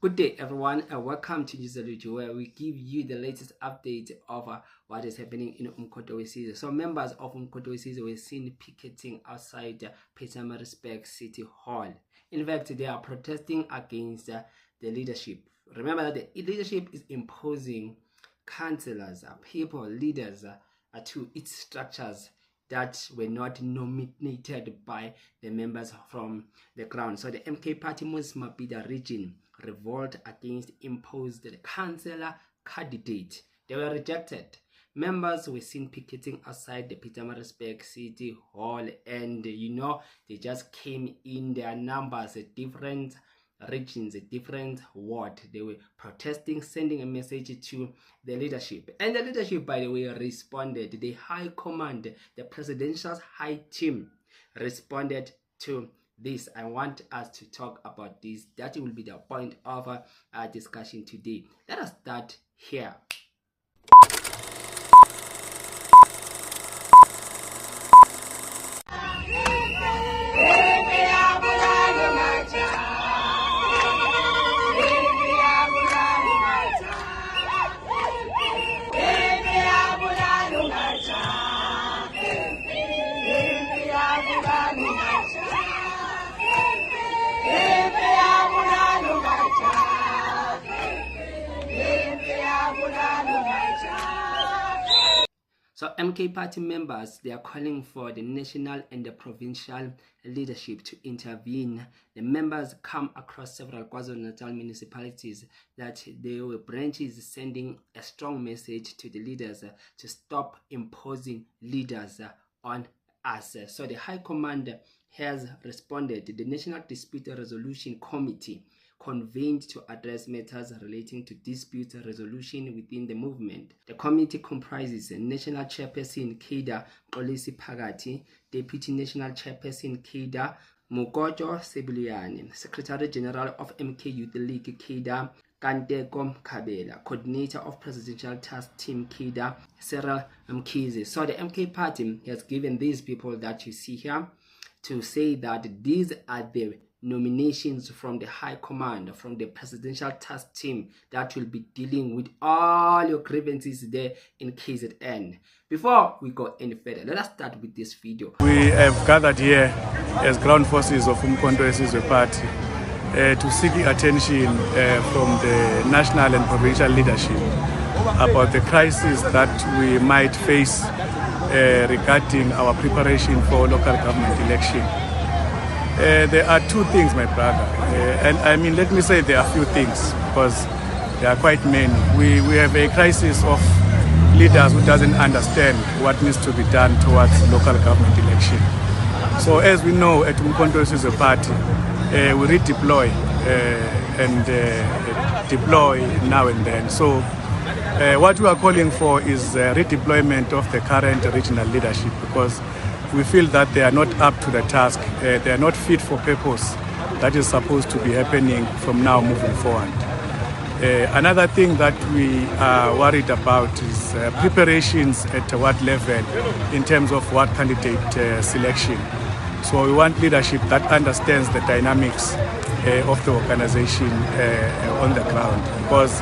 Good day, everyone, and welcome to Newsaluju, where we give you the latest update of what is happening in Umkhonto we Sizwe. So, members of Umkhonto we Sizwe were seen picketing outside Pietermaritzburg City Hall. In fact, they are protesting against the leadership. Remember that the leadership is imposing councillors, people, leaders to its structures that were not nominated by the members from the ground. So the MK Party Mapida region revolt against imposed councillor candidate. They were rejected. Members were seen picketing outside the Pietermaritzburg City Hall, and they just came in their numbers, different regions, a different ward. They were protesting, sending a message to the leadership, and the leadership, by the way, responded. The high command, the presidential high team, responded to this. I want us to talk about this. That will be the point of our discussion today. Let us start here. So MK Party members, they are calling for the national and the provincial leadership to intervene. The members come across several KwaZulu-Natal municipalities that there were branches sending a strong message to the leaders to stop imposing leaders on us. So the High Command has responded. The National Dispute Resolution Committee convened to address matters relating to dispute resolution within the movement. The committee comprises National Chairperson Keda Xolisi Phakathi, Deputy National Chairperson Keda Mukojo Sebuluyane, Secretary General of MK Youth League Keda Kanteko Kabela, Coordinator of Presidential Task Team Keda Cyril Mkhize. So the MK Party has given these people that you see here to say that these are the nominations from the High Command, from the Presidential Task Team that will be dealing with all your grievances there in KZN. Before we go any further, let us start with this video. We have gathered here as ground forces of Umkhonto we Sizwe Party to seek attention from the national and provincial leadership about the crisis that we might face regarding our preparation for local government election. There are two things, my brother, and I mean, let me say there are a few things because there are quite many. We have a crisis of leaders who doesn't understand what needs to be done towards local government election. So as we know, at Umkhonto we Sizwe Party, we redeploy and deploy now and then. So what we are calling for is redeployment of the current regional leadership, because we feel that they are not up to the task. They are not fit for purpose that is supposed to be happening from now moving forward. Another thing that we are worried about is preparations at what level in terms of what candidate selection. So we want leadership that understands the dynamics of the organization on the ground, because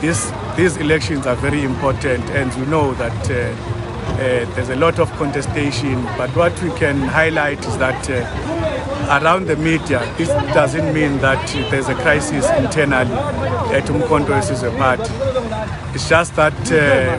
these elections are very important, and we know that there's a lot of contestation, but what we can highlight is that around the media, this doesn't mean that there's a crisis internally at Umkhonto we Sizwe Party. It's just that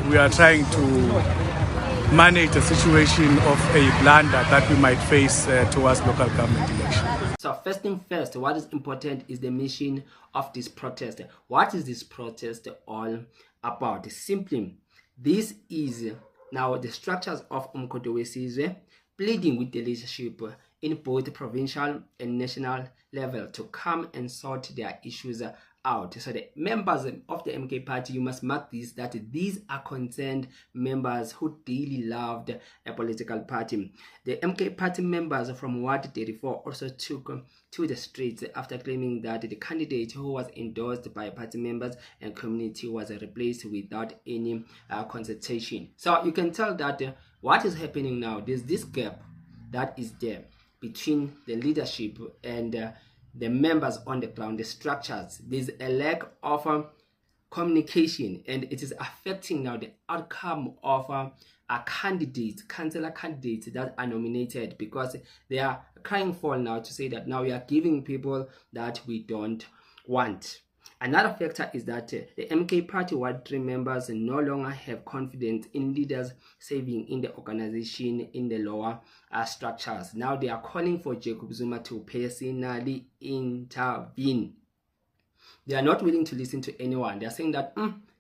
we are trying to manage the situation of a blunder that we might face towards local government election. So first thing first, what is important is the mission of this protest. What is this protest all about? Simply, this is now the structures of Umkhonto we Sizwe pleading with the leadership in both provincial and national level to come and sort their issues out. So the members of the MK Party, you must mark this, that these are concerned members who dearly loved a political party. The MK Party members from Ward 34 also took to the streets after claiming that the candidate who was endorsed by party members and community was replaced without any consultation. So you can tell that what is happening now, there's this gap that is there between the leadership and the members on the ground, the structures. There's a lack of communication, and it is affecting now the outcome of candidates, councillor candidates that are nominated, because they are crying for now to say that now we are giving people that we don't want. Another factor is that the MK Party Ward 3 members no longer have confidence in leaders serving in the organization in the lower structures. Now they are calling for Jacob Zuma to personally intervene. They are not willing to listen to anyone. They are saying that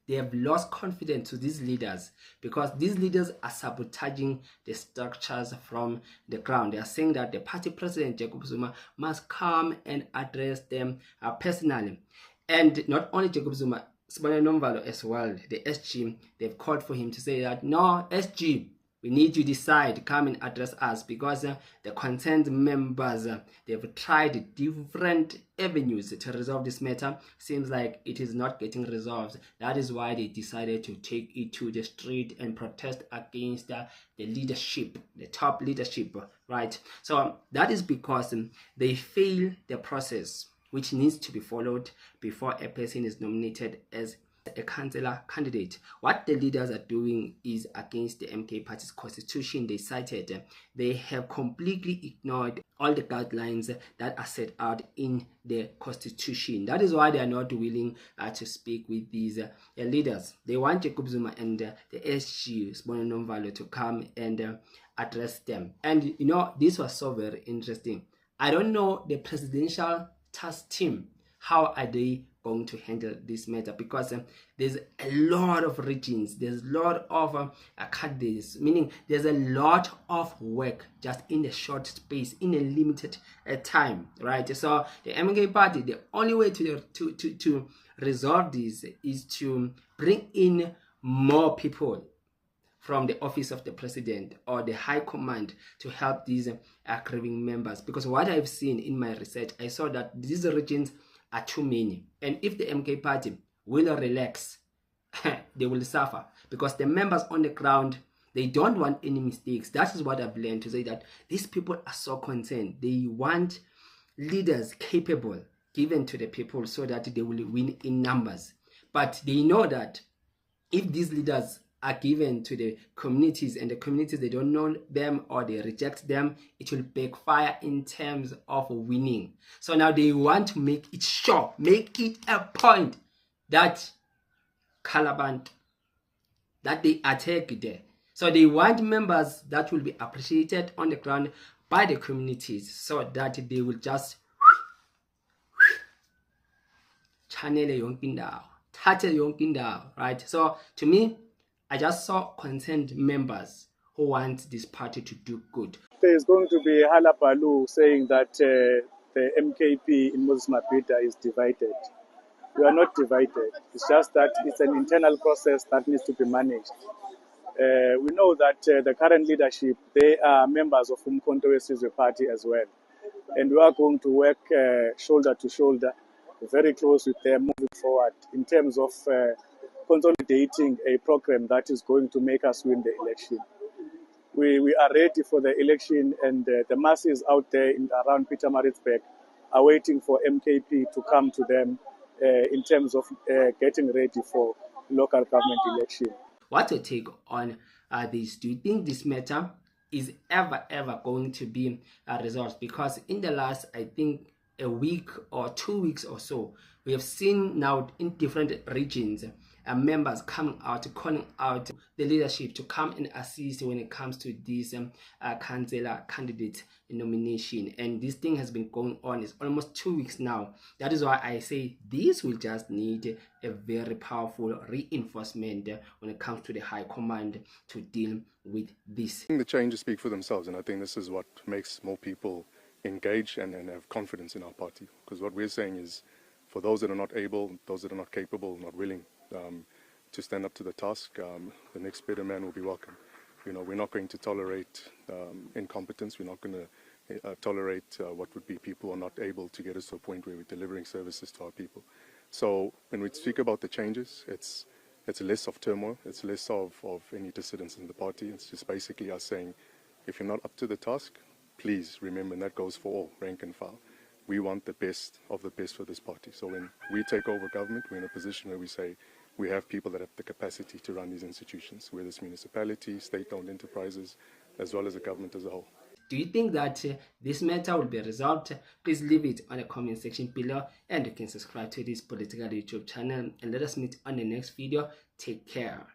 they have lost confidence to these leaders, because these leaders are sabotaging the structures from the ground. They are saying that the party president, Jacob Zuma, must come and address them personally. And not only Jacob Zuma, Sibonelo Nomvalo as well, the SG, they've called for him to say that, no, SG, we need you to decide, come and address us, because the concerned members, they've tried different avenues to resolve this matter. Seems like it is not getting resolved. That is why they decided to take it to the street and protest against the leadership, the top leadership, right? So that is because they fail the process which needs to be followed before a person is nominated as a councillor candidate. What the leaders are doing is against the MK Party's constitution. They cited they have completely ignored all the guidelines that are set out in the constitution. That is why they are not willing to speak with these leaders. They want Jacob Zuma and the SG, Sibonelo Nomvalo, to come and address them. And you know, this was so very interesting. I don't know the presidential task team, how are they going to handle this matter, because there's a lot of regions, there's a lot of candidates, meaning there's a lot of work just in a short space, in a limited time, right? So the MK Party, the only way to resolve this is to bring in more people from the office of the president or the high command to help these grieving members. Because what I've seen in my research, I saw that these regions are too many. And if the MK Party will relax, they will suffer. Because the members on the ground, they don't want any mistakes. That is what I've learned, to say that these people are so concerned. They want leaders capable given to the people so that they will win in numbers. But they know that if these leaders are given to the communities and the communities, they don't know them or they reject them, it will backfire in terms of winning. So now they want to make it sure, make it a point that Calabantu, that they attack there. So they want members that will be appreciated on the ground by the communities, so that they will just channel yonkindawo, touch yonkindawo, right? So to me, I just saw concerned members who want this party to do good. There is going to be Halapalu saying that the MKP in Moses Mabhida is divided. We are not divided. It's just that it's an internal process that needs to be managed. We know that the current leadership, they are members of Umkhonto weSizwe Party as well. And we are going to work shoulder to shoulder, very close with them moving forward in terms of consolidating a program that is going to make us win the election. We are ready for the election, and the masses out there around Pietermaritzburg are waiting for MKP to come to them in terms of getting ready for local government election. What's your take on this? Do you think this matter is ever going to be resolved? Because in the last, I think, a week or 2 weeks or so, we have seen now in different regions members coming out, calling out the leadership to come and assist when it comes to this councillor candidate nomination. And this thing has been going on, it's almost 2 weeks now. That is why I say this will just need a very powerful reinforcement when it comes to the high command to deal with this. I think the changes speak for themselves, and I think this is what makes more people engage and have confidence in our party. Because what we're saying is, for those that are not able, those that are not capable, not willing to stand up to the task, the next better man will be welcome. You know, we're not going to tolerate incompetence. We're not going to tolerate what would be people who are not able to get us to a point where we're delivering services to our people. So when we speak about the changes, it's less of turmoil. It's less of any dissidence in the party. It's just basically us saying, if you're not up to the task, please remember, and that goes for all, rank and file. we want the best of the best for this party. So when we take over government, we're in a position where we say we have people that have the capacity to run these institutions, whether it's municipalities, state-owned enterprises, as well as the government as a whole. Do you think that this matter will be resolved? Please leave it on the comment section below, and you can subscribe to this political YouTube channel, and let us meet on the next video. Take care.